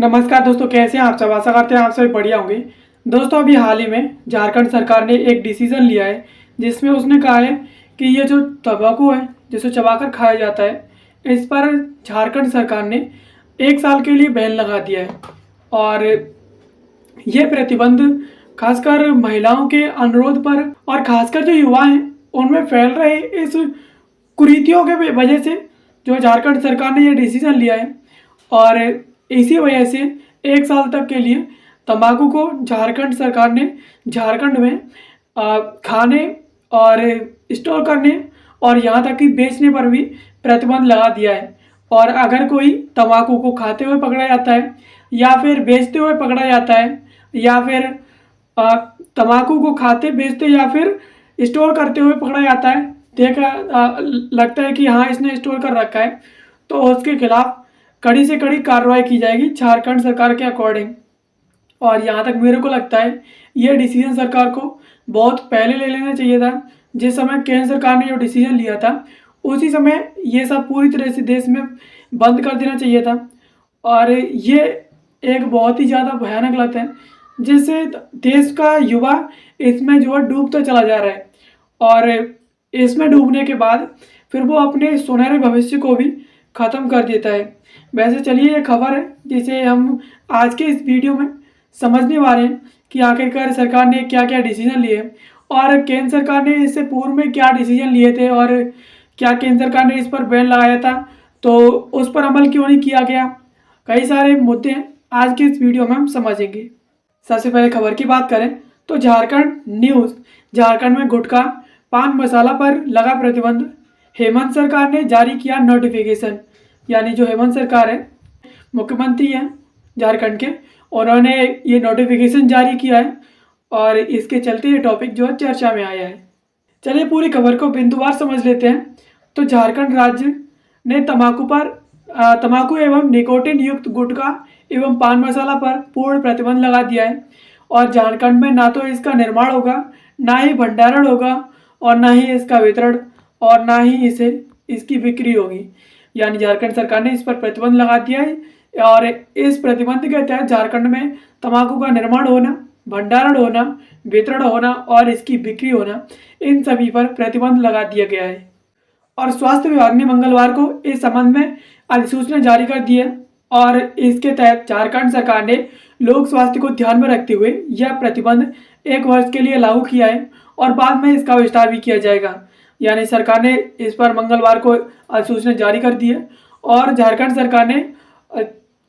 नमस्कार दोस्तों, कैसे हैं आप सब। आशा करते हैं आप सभी बढ़िया होंगे। दोस्तों, अभी हाल ही में झारखंड सरकार ने एक डिसीजन लिया है जिसमें उसने कहा है कि ये जो तंबाकू है जिसे चबाकर खाया जाता है, इस पर झारखंड सरकार ने 1 साल के लिए बैन लगा दिया है। और ये प्रतिबंध खासकर महिलाओं के अनुरोध पर और खासकर जो युवा हैं उनमें फैल रहे इस कुरीतियों के वजह से जो झारखंड सरकार ने ये डिसीजन लिया है। और इसी वजह से 1 साल तक के लिए तंबाकू को झारखंड सरकार ने झारखंड में खाने और स्टोर करने और यहाँ तक कि बेचने पर भी प्रतिबंध लगा दिया है। और अगर कोई तंबाकू को खाते हुए पकड़ा जाता है या फिर बेचते हुए पकड़ा जाता है या फिर तंबाकू को खाते बेचते या फिर स्टोर करते हुए पकड़ा जाता है, लगता है कि हाँ इसने स्टोर कर रखा है, तो उसके खिलाफ कड़ी से कड़ी कार्रवाई की जाएगी झारखंड सरकार के अकॉर्डिंग। और यहाँ तक मेरे को लगता है ये डिसीजन सरकार को बहुत पहले ले लेना चाहिए था। जिस समय केंद्र सरकार ने जो डिसीजन लिया था उसी समय ये सब पूरी तरह से देश में बंद कर देना चाहिए था। और ये एक बहुत ही ज़्यादा भयानक लत है जिससे देश का युवा इसमें जो है डूबता चला जा रहा है। और इसमें डूबने के बाद फिर वो अपने सुनहरे भविष्य को भी ख़त्म कर देता है। वैसे चलिए, ये खबर है जिसे हम आज के इस वीडियो में समझने वाले हैं कि आखिरकार सरकार ने क्या क्या डिसीजन लिए और केंद्र सरकार ने इससे पूर्व में क्या डिसीजन लिए थे और क्या केंद्र सरकार ने इस पर बैन लगाया था तो उस पर अमल क्यों नहीं किया गया। कई सारे मुद्दे हैं आज के इस वीडियो में हम समझेंगे। सबसे पहले खबर की बात करें तो झारखंड न्यूज़, झारखंड में गुटखा पान मसाला पर लगा प्रतिबंध। हेमंत सरकार ने जारी किया नोटिफिकेशन। यानी जो हेमंत सरकार है, मुख्यमंत्री हैं झारखंड के, उन्होंने ये नोटिफिकेशन जारी किया है और इसके चलते ये टॉपिक जो है चर्चा में आया है। चलिए पूरी खबर को बिंदुवार समझ लेते हैं। तो झारखंड राज्य ने तंबाकू एवं निकोटिन युक्त गुटखा एवं पान मसाला पर पूर्ण प्रतिबंध लगा दिया है। और झारखंड में ना तो इसका निर्माण होगा, ना ही भंडारण होगा और ना ही इसका वितरण और ना ही इसकी बिक्री होगी। यानी झारखंड सरकार ने इस पर प्रतिबंध लगा दिया है। और इस प्रतिबंध के तहत झारखंड में तंबाकू का निर्माण होना, भंडारण होना, वितरण होना और इसकी बिक्री होना, इन सभी पर प्रतिबंध लगा दिया गया है। और स्वास्थ्य विभाग ने मंगलवार को इस संबंध में अधिसूचना जारी कर दी है। और इसके तहत झारखंड सरकार ने लोक स्वास्थ्य को ध्यान में रखते हुए यह प्रतिबंध 1 वर्ष के लिए लागू किया है और बाद में इसका विस्तार भी किया जाएगा। यानी सरकार ने इस पर मंगलवार को अधिसूचना जारी कर दी है और झारखंड सरकार ने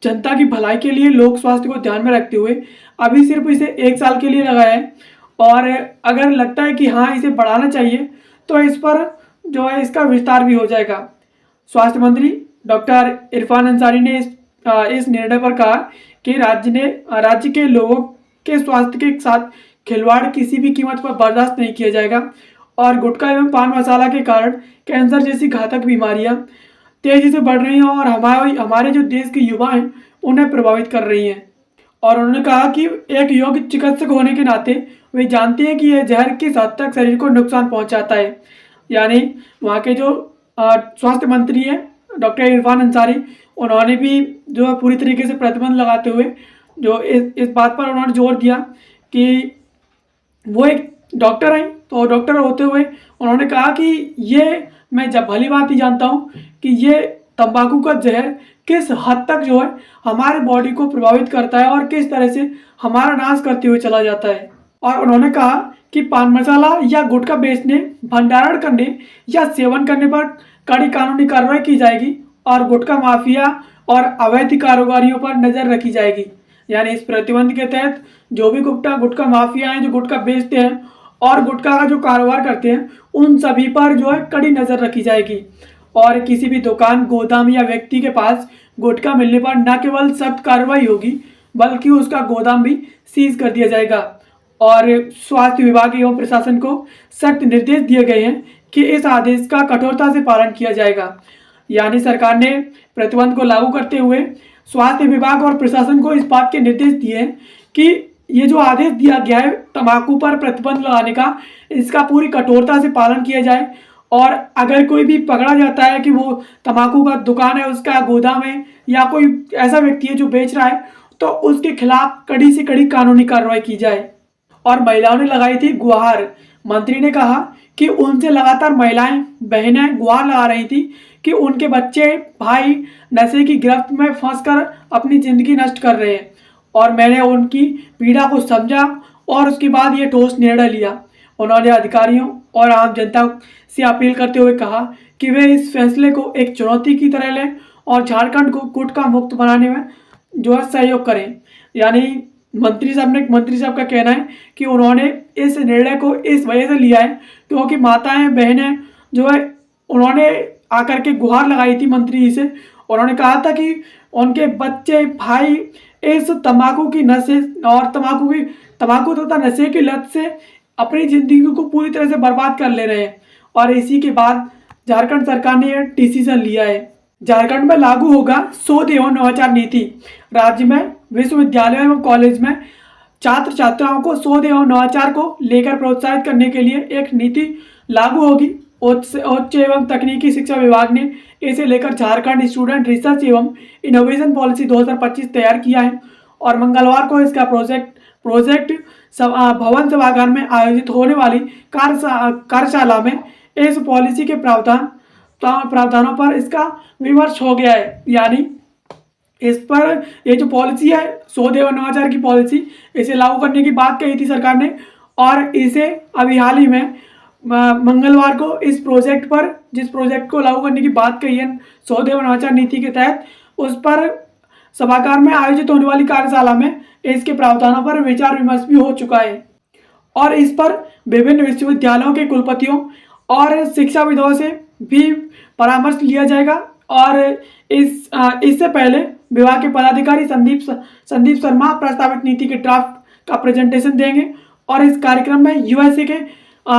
जनता की भलाई के लिए लोक स्वास्थ्य को ध्यान में रखते हुए अभी सिर्फ इसे 1 साल के लिए लगाया है। और अगर लगता है कि हाँ इसे बढ़ाना चाहिए तो इस पर जो है इसका विस्तार भी हो जाएगा। स्वास्थ्य मंत्री डॉक्टर इरफान अंसारी ने इस निर्णय पर कहा कि राज्य के लोगों के स्वास्थ्य के साथ खिलवाड़ किसी भी कीमत पर बर्दाश्त नहीं किया जाएगा। और गुटखा एवं पान मसाला के कारण कैंसर जैसी घातक बीमारियां तेजी से बढ़ रही हैं और हमारे जो देश के युवा हैं उन्हें प्रभावित कर रही हैं। और उन्होंने कहा कि एक योग्य चिकित्सक होने के नाते वे जानते हैं कि यह जहर किस हद तक शरीर को नुकसान पहुंचाता है। यानी वहाँ के जो स्वास्थ्य मंत्री हैं डॉक्टर इरफान अंसारी, उन्होंने भी जो है पूरी तरीके से प्रतिबंध लगाते हुए जो इस बात पर उन्होंने जोर दिया कि वो एक डॉक्टर हैं, तो डॉक्टर होते हुए उन्होंने कहा कि ये मैं जब भली बात ही जानता हूँ कि ये तंबाकू का जहर किस हद तक जो है हमारे बॉडी को प्रभावित करता है और किस तरह से हमारा नाश करते हुए चला जाता है। और उन्होंने कहा कि पान मसाला या गुटखा बेचने, भंडारण करने या सेवन करने पर कड़ी कानूनी कार्रवाई की जाएगी और गुटखा माफिया और अवैध कारोबारियों पर नज़र रखी जाएगी। यानी इस प्रतिबंध के तहत जो भी गुटखा माफिया हैं जो गुटखा बेचते हैं और गुटखा का जो कारोबार करते हैं उन सभी पर जो है कड़ी नज़र रखी जाएगी। और किसी भी दुकान, गोदाम या व्यक्ति के पास गुटखा मिलने पर न केवल सख्त कार्रवाई होगी बल्कि उसका गोदाम भी सीज कर दिया जाएगा। और स्वास्थ्य विभाग एवं प्रशासन को सख्त निर्देश दिए गए हैं कि इस आदेश का कठोरता से पालन किया जाएगा। यानी सरकार ने प्रतिबंध को लागू करते हुए स्वास्थ्य विभाग और प्रशासन को इस बात के निर्देश दिए हैं कि ये जो आदेश दिया गया है तंबाकू पर प्रतिबंध लगाने का, इसका पूरी कठोरता से पालन किया जाए। और अगर कोई भी पकड़ा जाता है कि वो तंबाकू का दुकान है, उसका गोदाम है या कोई ऐसा व्यक्ति है जो बेच रहा है, तो उसके खिलाफ कड़ी से कड़ी कानूनी कार्रवाई की जाए। और महिलाओं ने लगाई थी गुहार। मंत्री ने कहा कि उनसे लगातार महिलाएं बहनें गुहार लगा रही थी कि उनके बच्चे भाई नशे की गिरफ्त में फंसकर अपनी ज़िंदगी नष्ट कर रहे हैं, और मैंने उनकी पीड़ा को समझा और उसके बाद ये ठोस निर्णय लिया। उन्होंने अधिकारियों और आम जनता से अपील करते हुए कहा कि वे इस फैसले को एक चुनौती की तरह लें और झारखंड को गुटखा मुक्त बनाने में जो है सहयोग करें। यानी मंत्री साहब का कहना है कि उन्होंने इस निर्णय को इस वजह से लिया है क्योंकि माताएं बहनें जो है उन्होंने आकर के गुहार लगाई थी मंत्री जी से। उन्होंने कहा था कि उनके बच्चे भाई इस तंबाकू की नशे और तंबाकू तथा नशे की लत से अपनी ज़िंदगी को पूरी तरह से बर्बाद कर ले रहे हैं, और इसी के बाद झारखंड सरकार ने यह डिसीजन लिया है। झारखंड में लागू होगा शोध एवं नवाचार नीति। राज्य में विश्वविद्यालयों एवं कॉलेज में छात्र छात्राओं को शोध एवं नवाचार को लेकर प्रोत्साहित करने के लिए एक नीति लागू होगी। उच्च एवं तकनीकी शिक्षा विभाग ने इसे लेकर झारखंड स्टूडेंट रिसर्च एवं इनोवेशन पॉलिसी 2025 तैयार किया है, और मंगलवार को इसका प्रोजेक्ट भवन सभागार में आयोजित होने वाली कार्यशाला में इस पॉलिसी के प्रावधानों पर इसका विमर्श हो गया है। यानी इस पर ये जो पॉलिसी है शोध एवं नवाचार की पॉलिसी, इसे लागू करने की बात कही थी सरकार ने, और इसे अभी हाल ही में मंगलवार को जिस प्रोजेक्ट को लागू करने की बात कही है शोध एवं नवाचार नीति के तहत, उस पर सभागार में आयोजित होने वाली कार्यशाला में इसके प्रावधानों पर विचार विमर्श भी हो चुका है, और इस पर विभिन्न विश्वविद्यालयों के कुलपतियों और शिक्षाविदों से भी परामर्श लिया जाएगा। और इससे पहले विभाग के पदाधिकारी संदीप शर्मा प्रस्तावित नीति के ड्राफ्ट का प्रेजेंटेशन देंगे, और इस कार्यक्रम में यूएसए के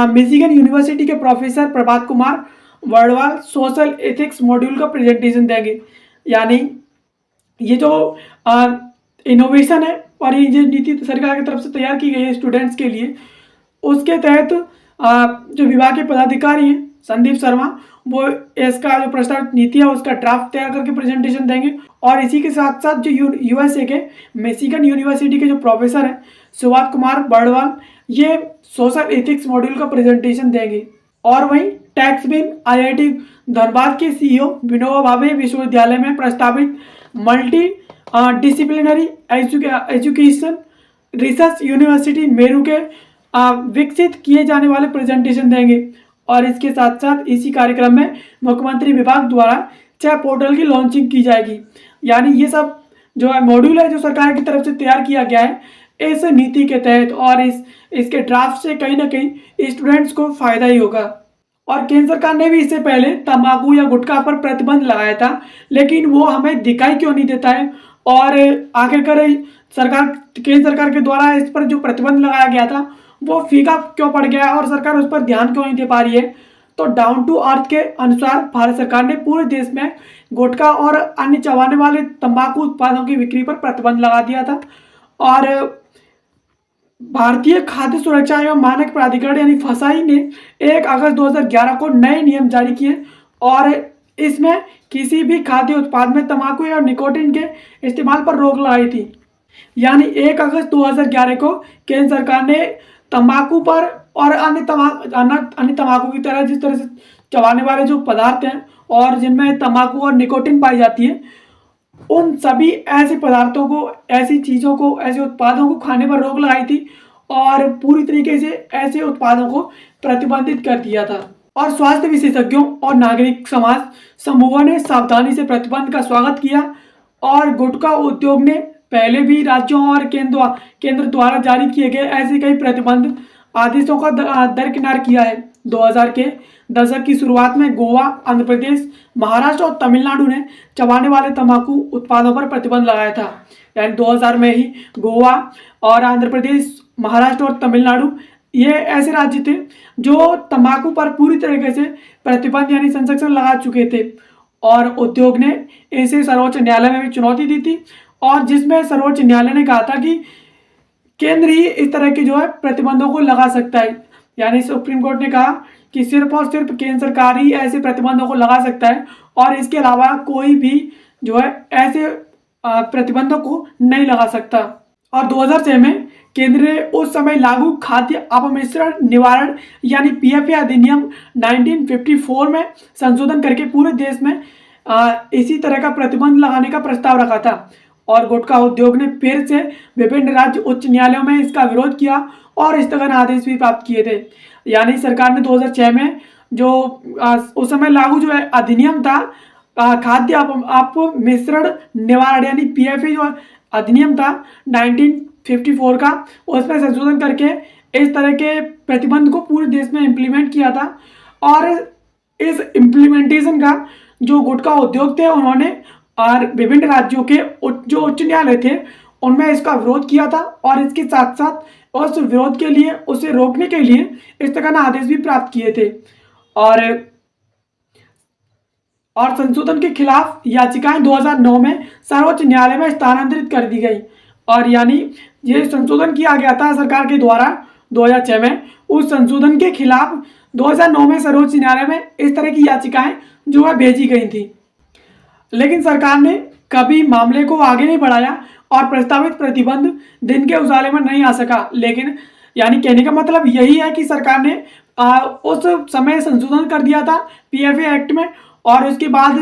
मिशिगन यूनिवर्सिटी के professor Prabhat Kumar वर्डवाल social ethics module का प्रेजेंटेशन देंगे। यानी ये जो इनोवेशन है और ये जो नीति सरकार की तरफ से तैयार की गई है स्टूडेंट्स के लिए, उसके तहत जो विभाग के पदाधिकारी हैं संदीप शर्मा, वो इसका जो प्रस्तावित नीति है उसका ड्राफ्ट तैयार करके प्रेजेंटेशन देंगे। और इसी के साथ साथ जो यूएसए के मिशिगन यूनिवर्सिटी के जो प्रोफेसर हैं सुभाष कुमार बर्डवाल, ये सोशल एथिक्स मॉड्यूल का प्रेजेंटेशन देंगे। और वहीं टैक्स बिन आईआईटी धनबाद के सीईओ विनोबा भावे विश्वविद्यालय में प्रस्तावित multi disciplinary education research university Meru के विकसित किए जाने वाले प्रेजेंटेशन देंगे। और इसके साथ साथ इसी कार्यक्रम में मुख्यमंत्री विभाग द्वारा 6 पोर्टल की लॉन्चिंग की जाएगी। यानी ये सब जो है मॉड्यूल है जो सरकार की तरफ से तैयार किया गया है इस नीति के तहत, और इसके ड्राफ्ट से कहीं ना कहीं स्टूडेंट्स को फायदा ही होगा। और केंद्र सरकार ने भी इससे पहले तंबाकू या गुटखा पर प्रतिबंध लगाया था, लेकिन वो हमें दिखाई क्यों नहीं देता है, और आखिरकार केंद्र सरकार के द्वारा इस पर जो प्रतिबंध लगाया गया था वो फीका क्यों पड़ गया है और सरकार उस पर ध्यान क्यों नहीं दे पा रही है। तो डाउन टू अर्थ के अनुसार भारत सरकार ने पूरे देश में गुटखा और अन्य चबाने वाले तंबाकू उत्पादों की बिक्री पर प्रतिबंध लगा दिया था, और भारतीय खाद्य सुरक्षा एवं मानक प्राधिकरण यानी फसाई ने 1 अगस्त 2011 को नए नियम जारी किए, और इसमें किसी भी खाद्य उत्पाद में तंबाकू या निकोटीन के इस्तेमाल पर रोक लगाई थी। यानी 1 अगस्त 2011 को केंद्र सरकार ने तंबाकू पर और अन्य तंबाकू की तरह जिस तरह से चबाने वाले जो पदार्थ हैं और जिनमें तंबाकू और निकोटीन पाई जाती है, उन सभी ऐसे पदार्थों को, ऐसी चीज़ों को, ऐसे उत्पादों को खाने पर रोक लगाई थी, और पूरी तरीके से ऐसे उत्पादों को प्रतिबंधित कर दिया था। और स्वास्थ्य विशेषज्ञों और नागरिक समाज समूहों ने सावधानी से प्रतिबंध का स्वागत किया, और गुटखा उद्योग ने पहले भी राज्यों और केंद्र द्वारा जारी किए गए ऐसे कई प्रतिबंध आदेशों का दरकिनार किया है। 2000 के दशक की शुरुआत में गोवा, आंध्र प्रदेश, महाराष्ट्र और तमिलनाडु ने चबाने वाले तंबाकू उत्पादों पर प्रतिबंध लगाया था। यानी 2000 में ही गोवा और आंध्र प्रदेश, महाराष्ट्र और तमिलनाडु ये ऐसे राज्य थे जो तंबाकू पर पूरी तरीके से प्रतिबंध यानी संरक्षण लगा चुके थे, और उद्योग ने इसे सर्वोच्च न्यायालय में भी चुनौती दी थी, और जिसमें सर्वोच्च न्यायालय ने कहा था कि केंद्र ही इस तरह के जो है प्रतिबंधों को लगा सकता है। यानी सुप्रीम कोर्ट ने कहा कि सिर्फ और सिर्फ केंद्र सरकार ही ऐसे प्रतिबंधों को लगा सकता है, और इसके अलावा कोई भी जो है ऐसे प्रतिबंधों को नहीं लगा सकता। और 2006 में केंद्र ने उस समय लागू खाद्य अपमिश्रण निवारण यानी पीएफए अधिनियम 1954 में संशोधन करके पूरे देश में इसी तरह का प्रतिबंध लगाने का प्रस्ताव रखा था। और गुटखा उद्योग ने फिर से विभिन्न राज्य उच्च न्यायालयों में इसका विरोध किया और स्थगन आदेश भी प्राप्त किए थे। यानी सरकार ने 2006 में जो उस समय लागू जो है अधिनियम था खाद्य अपमिश्रण निवारण यानी पीएफए जो अधिनियम था 1954 का, उसमें संशोधन करके इस तरह के प्रतिबंध को पूरे देश में इम्प्लीमेंट किया था। और इस इम्प्लीमेंटेशन का जो गुटखा उद्योग थे उन्होंने और विभिन्न राज्यों के जो उच्च न्यायालय थे उनमें इसका विरोध किया था। और इसके साथ साथ उस विरोध के लिए उसे रोकने के लिए स्थगन आदेश भी प्राप्त किए थे। और संशोधन के खिलाफ याचिकाएं 2009 में सर्वोच्च न्यायालय में स्थानांतरित कर दी गई। और यानी ये संशोधन किया गया था सरकार के द्वारा 2006 में, उस संशोधन के खिलाफ 2009 में सर्वोच्च न्यायालय में इस तरह की याचिकाएं जो है भेजी गई थी। लेकिन सरकार ने कभी मामले को आगे नहीं बढ़ाया और प्रस्तावित प्रतिबंध दिन के उजाले में नहीं आ सका। लेकिन यानी कहने का मतलब यही है कि सरकार ने उस समय संशोधन कर दिया था पीएफए एक्ट में, और उसके बाद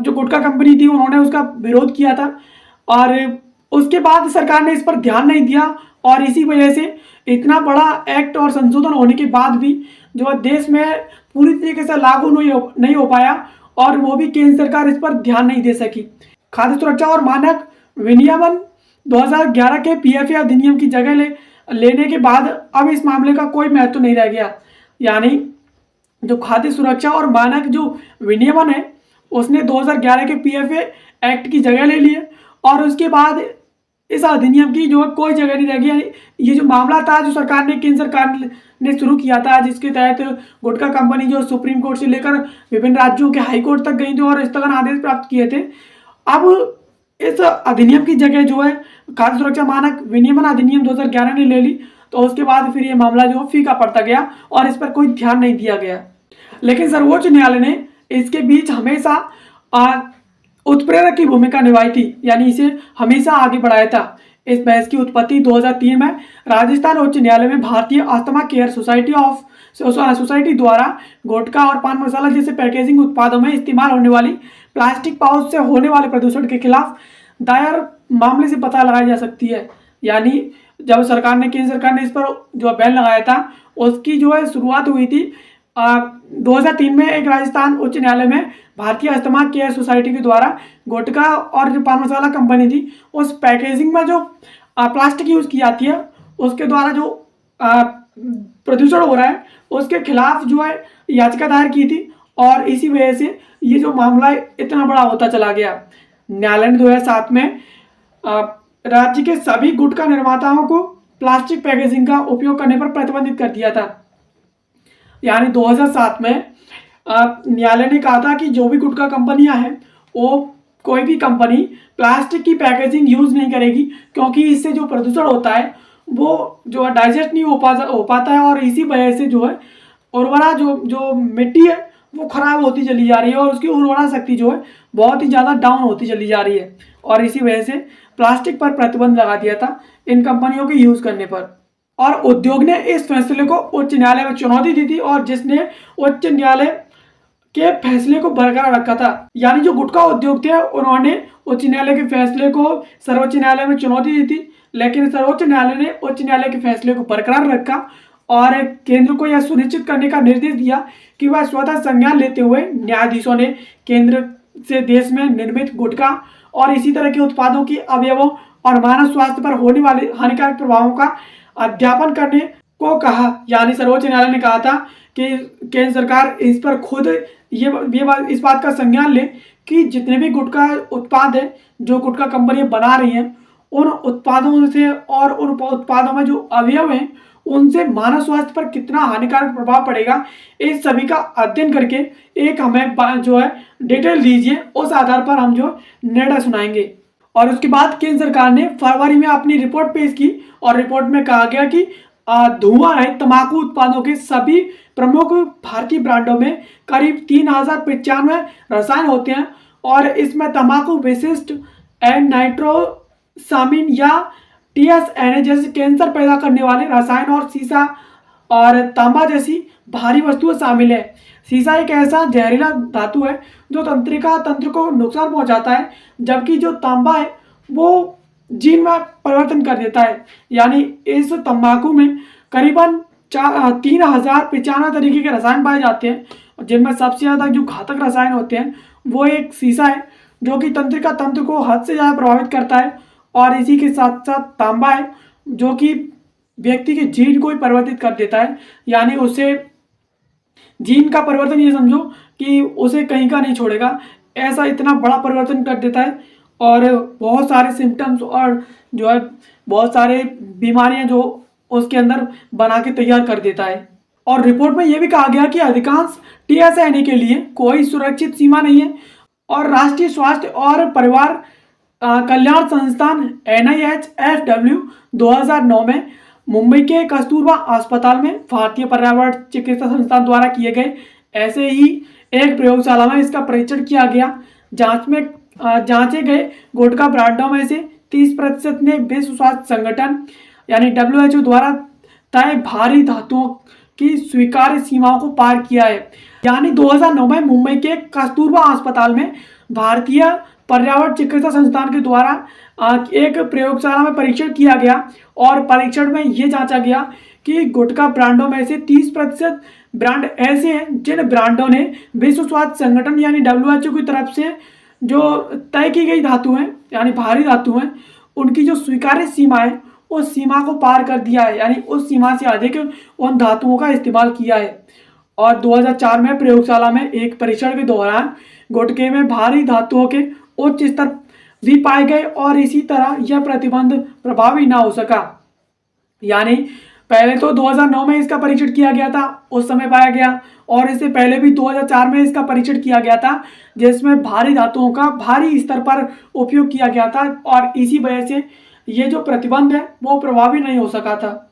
जो गुटखा कंपनी थी उन्होंने उसका विरोध किया था। और उसके बाद सरकार ने इस पर ध्यान नहीं दिया और इसी वजह से इतना बड़ा एक्ट और संशोधन होने के बाद भी जो देश में पूरी तरीके से लागू नहीं हो पाया और वो भी केंद्र सरकार इस पर ध्यान नहीं दे सकी। खाद्य सुरक्षा और मानक विनियमन 2011 के पीएफए अधिनियम की जगह लेने के बाद अब इस मामले का कोई महत्व नहीं रह गया। यानी जो खाद्य सुरक्षा और मानक जो विनियमन है उसने 2011 के पीएफए एक्ट की जगह ले ली है और उसके बाद इस अधिनियम की जो है कोई जगह नहीं रह गई। ये जो मामला था जो सरकार ने केंद्र सरकार ने शुरू किया था, जिसके तहत गुटखा कंपनी जो सुप्रीम कोर्ट से लेकर विभिन्न राज्यों के हाई कोर्ट तक गई थी और स्थगन आदेश प्राप्त किए थे, अब इस अधिनियम की जगह जो है खाद्य सुरक्षा मानक विनियमन अधिनियम 2011 ने ले ली। तो उसके बाद फिर ये मामला जो फीका पड़ता गया और इस पर कोई ध्यान नहीं दिया गया। लेकिन सर्वोच्च न्यायालय ने इसके बीच हमेशा उत्प्रेरक की भूमिका निभाई थी, यानी इसे हमेशा आगे बढ़ाया था। इस बहस की उत्पत्ति 2003 में राजस्थान उच्च न्यायालय में भारतीय अस्थमा केयर सोसाइटी द्वारा गुटखा और पान मसाला जैसे पैकेजिंग उत्पादों में इस्तेमाल होने वाली प्लास्टिक पाउच से होने वाले प्रदूषण के खिलाफ दायर मामले से पता लगाई जा सकती है। यानी जब केंद्र सरकार ने इस पर जो बैन लगाया था उसकी जो है शुरुआत हुई थी 2003 में एक राजस्थान उच्च न्यायालय में भारतीय अस्थमा केयर सोसाइटी के द्वारा गुटखा और जो पान मसाला कंपनी थी उस पैकेजिंग में जो प्लास्टिक यूज की जाती है उसके द्वारा जो प्रदूषण हो रहा है उसके खिलाफ जो है याचिका दायर की थी। और इसी वजह से ये जो मामला इतना बड़ा होता चला गया। न्यायालय ने 2007 में राज्य के सभी गुटखा निर्माताओं को प्लास्टिक पैकेजिंग का उपयोग करने पर प्रतिबंधित कर दिया था। यानी 2007 में न्यायालय ने कहा था कि जो भी गुटखा कंपनियां हैं वो कोई भी कंपनी प्लास्टिक की पैकेजिंग यूज नहीं करेगी, क्योंकि इससे जो प्रदूषण होता है वो जो है डाइजेस्ट नहीं हो पाता है और इसी वजह से जो है उर्वरा जो मिट्टी है वो खराब होती चली जा रही है और उसकी उर्वरा शक्ति जो है बहुत ही ज़्यादा डाउन होती चली जा रही है। और इसी वजह से प्लास्टिक पर प्रतिबंध लगा दिया था इन कंपनियों के यूज़ करने पर। और उद्योग ने इस फैसले को उच्च न्यायालय में चुनौती दी थी और जिसने उच्च न्यायालय के फैसले को बरकरार रखा था। यानी जो गुटखा उद्योग थे उन्होंने उच्च न्यायालय के फैसले को सर्वोच्च न्यायालय में चुनौती दी थी, लेकिन सर्वोच्च न्यायालय ने उच्च न्यायालय के फैसले को बरकरार रखा और केंद्र को यह सुनिश्चित करने का निर्देश दिया कि वह स्वतः संज्ञान लेते हुए न्यायाधीशों ने केंद्र से देश में निर्मित गुटखा और इसी तरह के उत्पादों की अवयवों और मानव स्वास्थ्य पर होने वाले हानिकारक प्रभावों का अध्यापन करने को कहा। यानी सर्वोच्च न्यायालय ने कहा था कि केंद्र सरकार इस पर खुद इस बात का संज्ञान ले कि जितने भी गुटखा उत्पाद है जो गुटखा कंपनियां बना रही हैं उन उत्पादों से और उन उत्पादों में जो अवयव हैं उनसे मानव स्वास्थ्य पर कितना हानिकारक प्रभाव पड़ेगा, इस सभी का अध्ययन करके एक हमें जो है डिटेल दीजिए, उस आधार पर हम जो निर्णय सुनाएंगे। और उसके बाद केंद्र सरकार ने फरवरी में अपनी रिपोर्ट पेश की और रिपोर्ट में कहा गया कि धुआं रहित तंबाकू उत्पादों के सभी प्रमुख भारतीय ब्रांडों में करीब 3095 रसायन होते हैं और इसमें तंबाकू विशिष्ट एंड नाइट्रोसामिन या TSNA जैसे कैंसर पैदा करने वाले रसायन और सीसा और तांबा जैसी भारी वस्तुएं शामिल है। सीसा एक ऐसा जहरीला धातु है जो तंत्रिका तंत्र को नुकसान पहुंचाता है, जबकि जो तांबा है वो जीन में परिवर्तन कर देता है। यानी इस तंबाकू में करीबन 3095 तरीके के रसायन पाए जाते हैं, जिनमें सबसे ज़्यादा जो घातक रसायन होते हैं वो एक सीसा है जो कि तंत्रिका तंत्र को हद से ज़्यादा प्रभावित करता है, और इसी के साथ साथ तांबा है जो कि व्यक्ति के जीन को ही परिवर्तित कर देता है। यानी उसे जीन का परिवर्तन, ये समझो कि उसे कहीं का नहीं छोड़ेगा, ऐसा इतना बड़ा परिवर्तन कर देता है, और बहुत सारे सिम्टम्स और जो है बहुत सारे बीमारियां जो उसके अंदर बना के तैयार कर देता है। और रिपोर्ट में यह भी कहा गया कि अधिकांश TSNA के लिए कोई सुरक्षित सीमा नहीं है, और राष्ट्रीय स्वास्थ्य और परिवार कल्याण संस्थान NIHFW 2009 में मुंबई के कस्तूरबा अस्पताल में भारतीय पर्यावरण चिकित्सा संस्थान द्वारा किए गए ऐसे ही एक प्रयोगशाला में इसका परीक्षण किया गया। जांचे गए गुटखा ब्रांडों में से 30% ने विश्व स्वास्थ्य संगठन यानी WHO द्वारा तय भारी धातुओं की स्वीकार्य सीमाओं को पार किया है। यानी 2009 में मुंबई के कस्तूरबा अस्पताल में भारतीय पर्यावरण चिकित्सा संस्थान के द्वारा एक प्रयोगशाला में परीक्षण किया गया, और परीक्षण में यह जांचा गया कि गुटखा ब्रांडों में से 30% ब्रांड ऐसे हैं जिन ब्रांडों ने विश्व स्वास्थ्य संगठन यानी WHO की तरफ से जो तय की गई धातु हैं यानी भारी धातु हैं, उनकी जो स्वीकार्य सीमा है उस सीमा को पार कर दिया है, यानी उस सीमा से अधिक उन धातुओं का इस्तेमाल किया है। और 2004 में प्रयोगशाला में एक परीक्षण के दौरान गुटखे में भारी धातुओं के उच्च स्तर भी पाए गए, और इसी तरह यह प्रतिबंध प्रभावी ना हो सका। यानी पहले तो 2009 में इसका परीक्षण किया गया था, उस समय पाया गया, और इससे पहले भी 2004 में इसका परीक्षण किया गया था जिसमें भारी धातुओं का भारी स्तर पर उपयोग किया गया था, और इसी वजह से ये जो प्रतिबंध है वो प्रभावी नहीं हो सका था।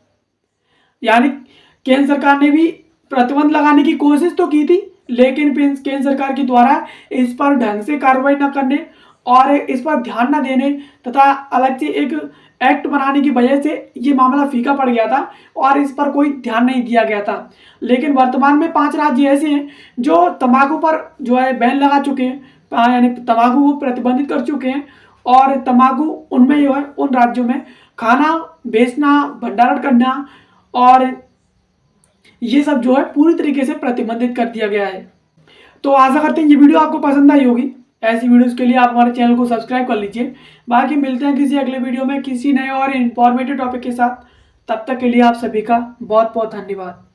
यानी केंद्र सरकार ने भी प्रतिबंध लगाने की कोशिश तो की थी, लेकिन केंद्र सरकार के द्वारा इस पर ढंग से कार्रवाई न करने और इस पर ध्यान न देने तथा अलग से एक एक्ट बनाने की वजह से ये मामला फीका पड़ गया था और इस पर कोई ध्यान नहीं दिया गया था। लेकिन वर्तमान में 5 राज्य ऐसे हैं जो तंबाकू पर जो है बैन लगा चुके हैं, यानी तंबाकू को प्रतिबंधित कर चुके हैं, और तंबाकू उनमें जो है उन राज्यों में खाना बेचना, भंडारण करना और ये सब जो है पूरी तरीके से प्रतिबंधित कर दिया गया है। तो आशा करते हैं ये वीडियो आपको पसंद आई होगी। ऐसी वीडियोस के लिए आप हमारे चैनल को सब्सक्राइब कर लीजिए। बाकी मिलते हैं किसी अगले वीडियो में किसी नए और इन्फॉर्मेटिव टॉपिक के साथ। तब तक के लिए आप सभी का बहुत बहुत धन्यवाद।